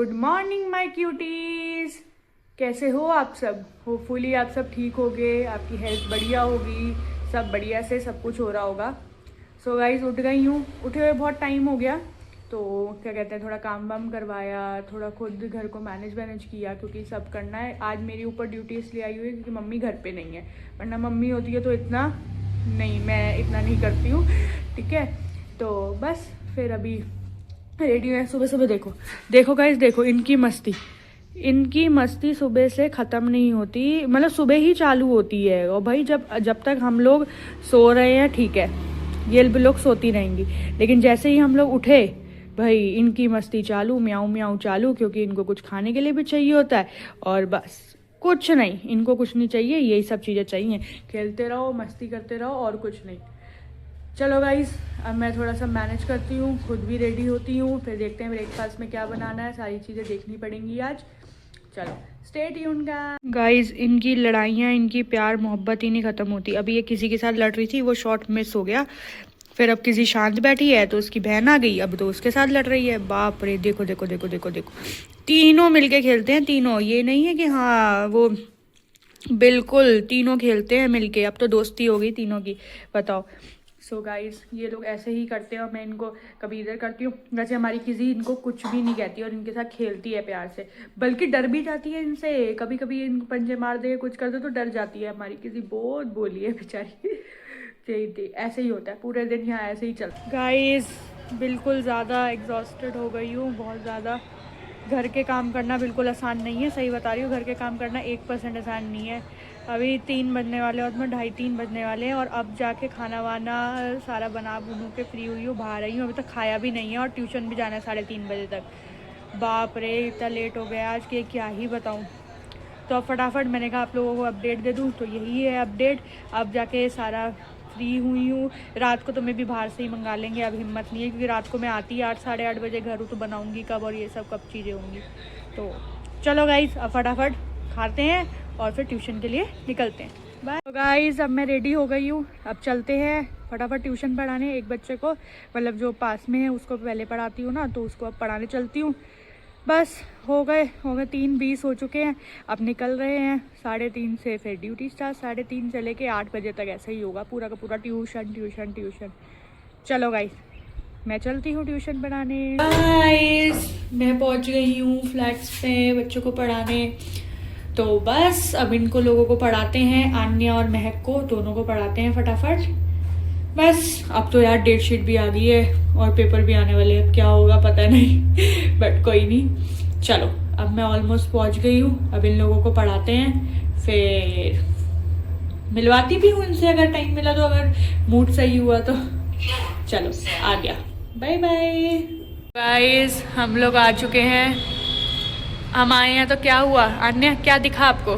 Good morning my cuties. कैसे हो आप सब? होपफुली आप सब ठीक होगे, आपकी हेल्थ बढ़िया होगी, सब बढ़िया से सब कुछ हो रहा होगा। सो गाइज उठ गई हूँ, उठे हुए बहुत टाइम हो गया, तो क्या कहते हैं थोड़ा काम वाम करवाया, थोड़ा खुद घर को मैनेज किया क्योंकि सब करना है। आज मेरे ऊपर ड्यूटी इसलिए आई हुई है क्योंकि मम्मी घर पे नहीं है, वरना मम्मी होती है तो इतना नहीं, मैं इतना नहीं करती हूँ, ठीक है। तो बस फिर अभी रेडी है। सुबह सुबह देखो गाइस, देखो इनकी मस्ती सुबह से ख़त्म नहीं होती, मतलब सुबह ही चालू होती है। और भाई जब तक हम लोग सो रहे हैं ठीक है, ये लोग सोती रहेंगी, लेकिन जैसे ही हम लोग उठे भाई इनकी मस्ती चालू, म्याऊं म्याऊं चालू, क्योंकि इनको कुछ खाने के लिए भी चाहिए होता है। और बस कुछ नहीं, इनको कुछ नहीं चाहिए, यही सब चीज़ें चाहिए, खेलते रहो, मस्ती करते रहो और कुछ नहीं। चलो गाइस, अब मैं थोड़ा सा मैनेज करती हूँ, खुद भी रेडी होती हूँ, फिर देखते हैं ब्रेकफास्ट में क्या बनाना है, सारी चीज़ें देखनी पड़ेंगी आज। चलो स्टे ट्यून्ड गाइस। इनकी लड़ाइयाँ, इनकी प्यार मोहब्बत ही नहीं ख़त्म होती। अभी ये किसी के साथ लड़ रही थी, वो शॉट मिस हो गया, फिर अब किसी शांत बैठी है तो उसकी बहन आ गई, अब तो उसके साथ लड़ रही है। बाप रे, देखो देखो देखो देखो देखो, तीनों मिलके खेलते हैं, तीनों, ये नहीं है कि हाँ वो, बिल्कुल तीनों खेलते हैं मिलके। अब तो दोस्ती हो गई तीनों की, बताओ। सो गाइस ये लोग ऐसे ही करते हैं और मैं इनको कभी इधर करती हूँ। वैसे हमारी किसी इनको कुछ भी नहीं कहती और इनके साथ खेलती है प्यार से, बल्कि डर भी जाती है इनसे। कभी कभी इनको पंजे मार दे, कुछ कर दे तो डर जाती है हमारी किसी, बहुत बोली है बेचारी। ऐसे ही होता है पूरे दिन यहाँ, ऐसे ही चलता। गाइस बिल्कुल ज़्यादा एग्जॉस्टेड हो गई हूँ, बहुत ज़्यादा। घर के काम करना बिल्कुल आसान नहीं है, सही बता रही हूँ, घर के काम करना 1% आसान नहीं है। अभी 3 बजने वाले और मैं 2:30-3 बजने वाले हैं, और अब जाके खाना वाना सारा बना बुनू के फ्री हुई हूँ, बाहर आई हूँ, अभी तक खाया भी नहीं है, और ट्यूशन भी जाना है 3:30 बजे तक। बाप रे इतना लेट हो गया आज कि क्या ही बताऊँ। तो अब फटाफट मैंने कहा आप लोगों को अपडेट दे दूँ, तो यही है अपडेट। अब जाके सारा फ्री हुई हूँ। रात को तो मैं भी बाहर से ही मंगा लेंगे, अब हिम्मत नहीं है क्योंकि रात को मैं आती 8-8:30 बजे घर हूँ, तो बनाऊँगी कब और ये सब कब चीज़ें होंगी। तो चलो गाइज़ अब फटाफट खाते हैं और फिर ट्यूशन के लिए निकलते हैं। बाय। तो गाइज़ अब मैं रेडी हो गई हूँ, अब चलते हैं फटाफट ट्यूशन पढ़ाने। एक बच्चे को, मतलब जो पास में है उसको पहले पढ़ाती हूँ ना, तो उसको अब पढ़ाने चलती हूँ। बस हो गए 3:20 हो चुके हैं, अब निकल रहे हैं। 3:30 से फिर ड्यूटी स्टार्ट, 3:30 से लेके 8 बजे तक ऐसा ही होगा, पूरा का पूरा ट्यूशन। चलो गाइस मैं चलती हूँ ट्यूशन पढ़ाने। गाइस मैं पहुँच गई हूँ फ्लैट्स पे बच्चों को पढ़ाने। तो बस अब इनको लोगों को पढ़ाते हैं, आन्या और महक को, दोनों को पढ़ाते हैं फटाफट। बस अब तो यार डेट शीट भी आ गई है और पेपर भी आने वाले हैं, अब क्या होगा पता नहीं। बट कोई नहीं, चलो अब मैं ऑलमोस्ट पहुंच गई हूँ, अब इन लोगों को पढ़ाते हैं, फिर मिलवाती भी हूँ इनसे अगर टाइम मिला तो, अगर मूड सही हुआ तो। चलो आ गया, बाय बाय। गाइस हम लोग आ चुके हैं, हम आए हैं तो क्या हुआ अन्य, क्या दिखा आपको?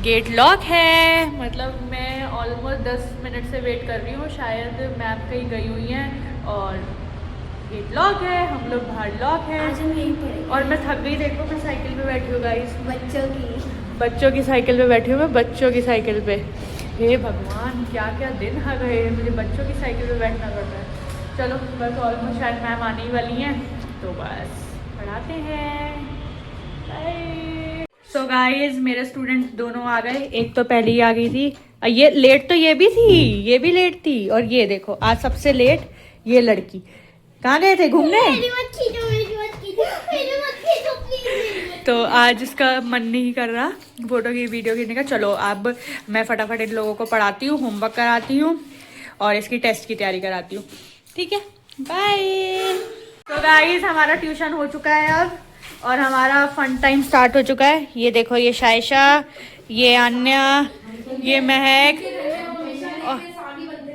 गेट लॉक है, मतलब मैं ऑलमोस्ट 10 मिनट से वेट कर रही हूँ, शायद मैम कहीं गई हुई हैं, और गेट लॉक है, हम लोग बाहर लॉक है। आज हम यहीं पढ़ेंगे। और मैं थक गई, देखो मैं साइकिल पे बैठी हूँ गाइस, बच्चों की साइकिल पे बैठी हूँ मैं, बच्चों की साइकिल पे। हे भगवान क्या क्या दिन आ गए, मुझे बच्चों की साइकिल पे बैठना पड़ रहा है। चलो बस ऑलमोस्ट शायद मैम आने ही वाली हैं, तो बस पढ़ाते हैं। बाय। सो गाइस मेरे स्टूडेंट दोनों आ गए, एक तो पहले ही आ गई थी, ये लेट तो ये भी लेट थी, और ये देखो आज सबसे लेट ये लड़की। कहाँ गए थे घूमने? तो आज इसका मन नहीं कर रहा फोटो की वीडियो खींचने का। चलो अब मैं फटाफट इन लोगों को पढ़ाती हूँ, होमवर्क कराती हूँ और इसकी टेस्ट की तैयारी कराती हूँ, ठीक है। बाय। तो गाइस हमारा ट्यूशन हो चुका है अब, और हमारा फन टाइम स्टार्ट हो चुका है। ये देखो, ये शायशा, ये अन्या, ये महक,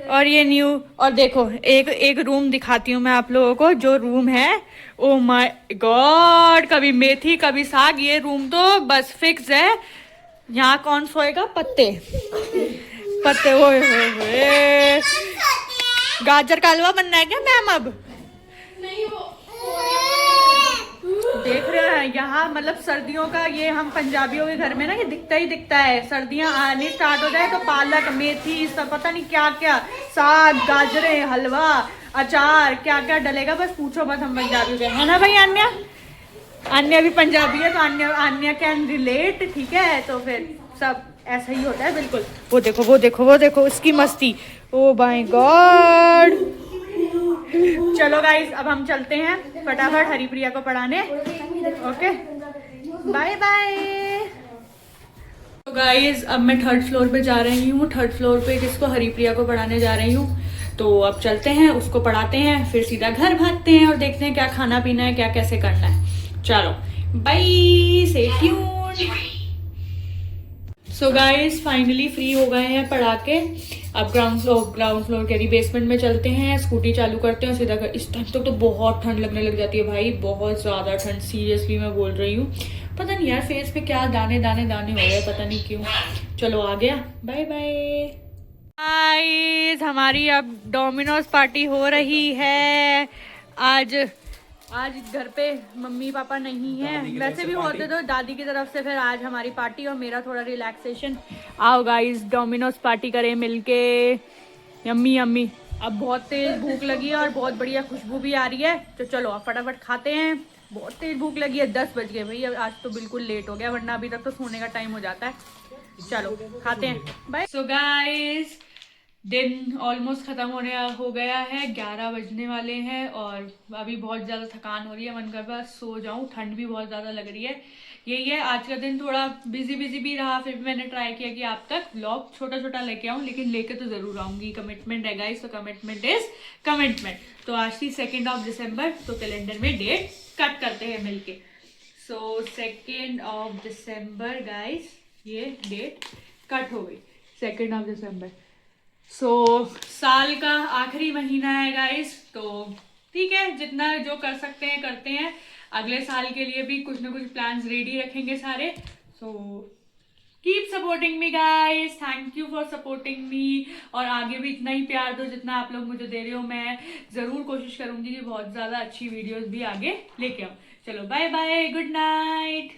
और ये न्यू। और देखो एक रूम दिखाती हूँ मैं आप लोगों को, जो रूम है, ओ माय गॉड, कभी मेथी कभी साग, ये रूम तो बस फिक्स है। यहाँ कौन सोएगा? पत्ते ओए गाजर का हलवा बनना है क्या मैम? अब नहीं, वो देख रहे हैं यहाँ, मतलब सर्दियों का ये, हम पंजाबियों के घर में ना ये दिखता ही दिखता है, सर्दियाँ आनी स्टार्ट हो जाए तो पालक मेथी सब पता नहीं क्या क्या, साग गाजरे हलवा, अचार, क्या क्या डलेगा बस पूछो मत, हम पंजाबी के है ना भाई। अन्य अन्य भी पंजाबी है तो अन्य कैन रिलेट, ठीक है। तो फिर सब ऐसा ही होता है बिल्कुल। वो देखो वो देखो वो देखो उसकी मस्ती, ओ माय गॉड। चलो गाइस अब हम चलते हैं फटाफट हरिप्रिया को पढ़ाने। Okay bye bye. तो गाइस अब मैं 3rd फ्लोर पे जा रही हूँ। 3rd फ्लोर पे किसको, हरिप्रिया को पढ़ाने जा रही हूँ। तो अब चलते हैं, उसको पढ़ाते हैं, फिर सीधा घर भागते हैं और देखते हैं क्या खाना पीना है, क्या कैसे करना है। चलो bye, stay tuned. So guys finally free हो गए हैं पढ़ा के। अब ग्राउंड फ्लोर कह रही बेसमेंट में चलते हैं, स्कूटी चालू करते हैं और सीधा इस टाइम तक तो बहुत ठंड लगने लग जाती है भाई, बहुत ज़्यादा ठंड, सीरियसली मैं बोल रही हूँ। पता नहीं यार फेस पे क्या दाने दाने दाने हो गए, पता नहीं क्यों। चलो आ गया, बाय बाय। गाइस हमारी अब डोमिनोज पार्टी हो रही है। आज घर पे मम्मी पापा नहीं है, वैसे भी होते तो दादी की तरफ से। फिर आज हमारी पार्टी और मेरा थोड़ा रिलैक्सेशन। आओ गाइस डोमिनोज पार्टी करें मिलके, यम्मी यम्मी। अब बहुत तेज भूख लगी है और बहुत बढ़िया खुशबू भी आ रही है, तो चलो अब फटाफट खाते हैं। बहुत तेज भूख लगी है, 10 बज गए भाई, अब आज तो बिल्कुल लेट हो गया, वरना अभी तक तो सोने का टाइम हो जाता है। चलो खाते हैं, बाय। सो गाइस दिन ऑलमोस्ट खत्म हो गया है, 11 बजने वाले हैं और अभी बहुत ज़्यादा थकान हो रही है, मन कर बस सो जाऊं, ठंड भी बहुत ज़्यादा लग रही है। यही है, आज का दिन थोड़ा बिजी भी रहा, फिर भी मैंने ट्राई किया कि आप तक व्लॉग छोटा छोटा लेके आऊँ, लेकिन लेके तो ज़रूर आऊँगी। कमिटमेंट है गाइस, तो कमिटमेंट इज कमिटमेंट। तो आज थी 2 दिसंबर, तो कैलेंडर में डेट कट करते हैं मिलके। सो 2 दिसंबर गाइस, ये डेट कट हो गई, 2 दिसंबर। सो साल का आखिरी महीना है गाइस, तो ठीक है, जितना जो कर सकते हैं करते हैं। अगले साल के लिए भी कुछ ना कुछ प्लान्स रेडी रखेंगे सारे। So keep supporting me guys, thank you for supporting me. और आगे भी इतना ही प्यार दो जितना आप लोग मुझे दे रहे हो। मैं ज़रूर कोशिश करूंगी कि बहुत ज़्यादा अच्छी वीडियोस भी आगे लेके आऊँ। चलो बाय बाय, गुड नाइट।